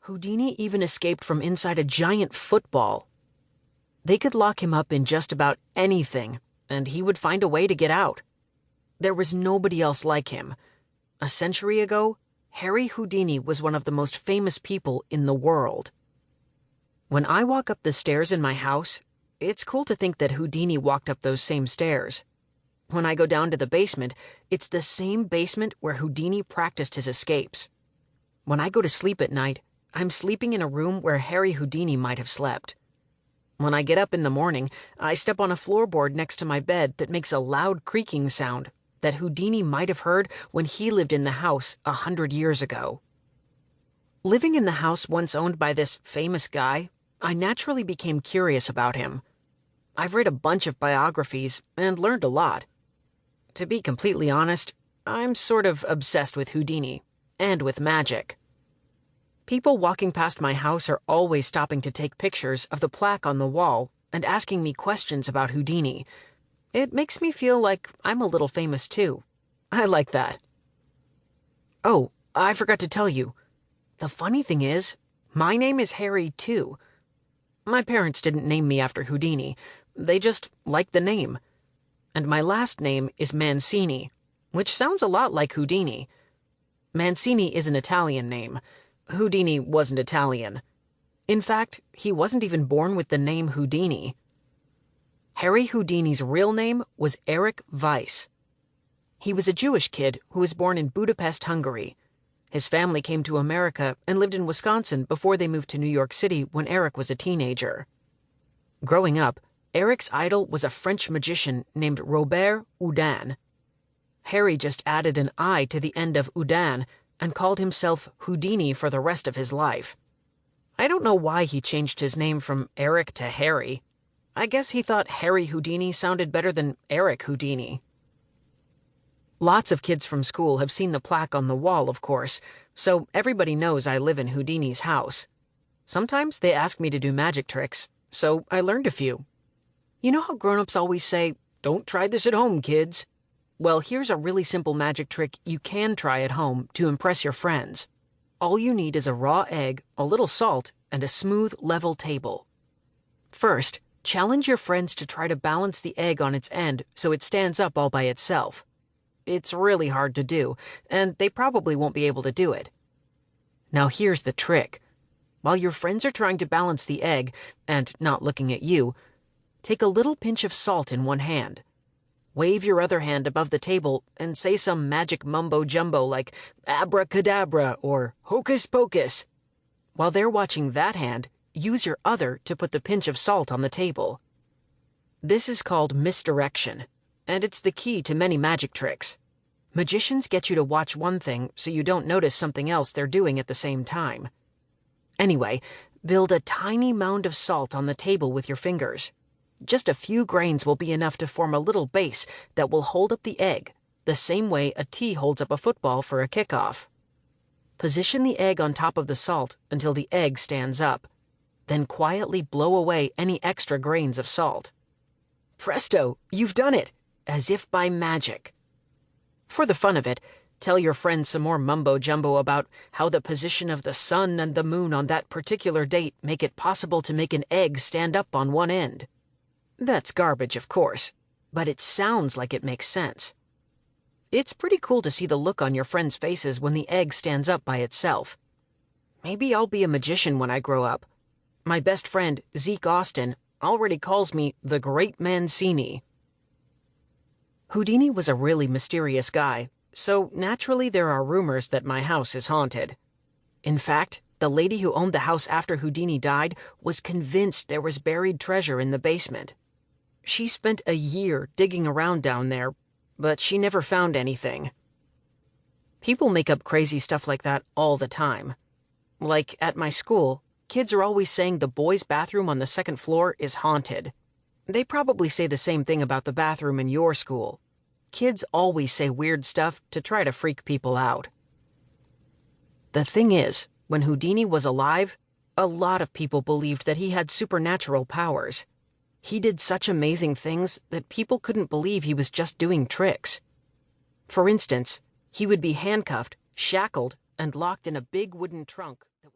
Houdini even escaped from inside a giant football. They could lock him up in just about anything, and he would find a way to get out. There was nobody else like him. A century ago, Harry Houdini was one of the most famous people in the world. When I walk up the stairs in my house, it's cool to think that Houdini walked up those same stairs. When I go down to the basement, it's the same basement where Houdini practiced his escapes. When I go to sleep at night, I'm sleeping in a room where Harry Houdini might have slept. When I get up in the morning, I step on a floorboard next to my bed that makes a loud creaking sound that Houdini might have heard when he lived in the house 100 years ago. Living in the house once owned by this famous guy, I naturally became curious about him. I've read a bunch of biographies and learned a lot. To be completely honest, I'm sort of obsessed with Houdini and with magic. People walking past my house are always stopping to take pictures of the plaque on the wall and asking me questions about Houdini. It makes me feel like I'm a little famous too. I like that. Oh, I forgot to tell you. The funny thing is, my name is Harry too. My parents didn't name me after Houdini. They just liked the name. And my last name is Mancini, which sounds a lot like Houdini. Mancini is an Italian name. Houdini wasn't Italian. In fact, he wasn't even born with the name Houdini. Harry Houdini's real name was Eric Weiss. He was a Jewish kid who was born in Budapest, Hungary. His family came to America and lived in Wisconsin before they moved to New York City when Eric was a teenager. Growing up, Eric's idol was a French magician named Robert Houdin. Harry just added an I to the end of Houdin and called himself Houdini for the rest of his life. I don't know why he changed his name from Eric to Harry. I guess he thought Harry Houdini sounded better than Eric Houdini. Lots of kids from school have seen the plaque on the wall, of course, so everybody knows I live in Houdini's house. Sometimes they ask me to do magic tricks, so I learned a few. You know how grown-ups always say, "Don't try this at home, kids"? Well, here's a really simple magic trick you can try at home to impress your friends. All you need is a raw egg, a little salt, and a smooth, level table. First, challenge your friends to try to balance the egg on its end so it stands up all by itself. It's really hard to do, and they probably won't be able to do it. Now here's the trick. While your friends are trying to balance the egg, and not looking at you, take a little pinch of salt in one hand. Wave your other hand above the table and say some magic mumbo-jumbo like abracadabra or hocus pocus. While they're watching that hand, use your other to put the pinch of salt on the table. This is called misdirection, and it's the key to many magic tricks. Magicians get you to watch one thing so you don't notice something else they're doing at the same time. Anyway, build a tiny mound of salt on the table with your fingers. Just a few grains will be enough to form a little base that will hold up the egg, the same way a tee holds up a football for a kickoff. Position the egg on top of the salt until the egg stands up. Then quietly blow away any extra grains of salt. Presto, you've done it, as if by magic. For the fun of it, tell your friends some more mumbo-jumbo about how the position of the sun and the moon on that particular date make it possible to make an egg stand up on one end. That's garbage, of course, but it sounds like it makes sense. It's pretty cool to see the look on your friends' faces when the egg stands up by itself. Maybe I'll be a magician when I grow up. My best friend, Zeke Austin, already calls me the Great Mancini. Houdini was a really mysterious guy, so naturally there are rumors that my house is haunted. In fact, the lady who owned the house after Houdini died was convinced there was buried treasure in the basement. She spent a year digging around down there, but she never found anything. People make up crazy stuff like that all the time. Like at my school, kids are always saying the boys' bathroom on the second floor is haunted. They probably say the same thing about the bathroom in your school. Kids always say weird stuff to try to freak people out. The thing is, when Houdini was alive, a lot of people believed that he had supernatural powers. He did such amazing things that people couldn't believe he was just doing tricks. For instance, he would be handcuffed, shackled, and locked in a big wooden trunk.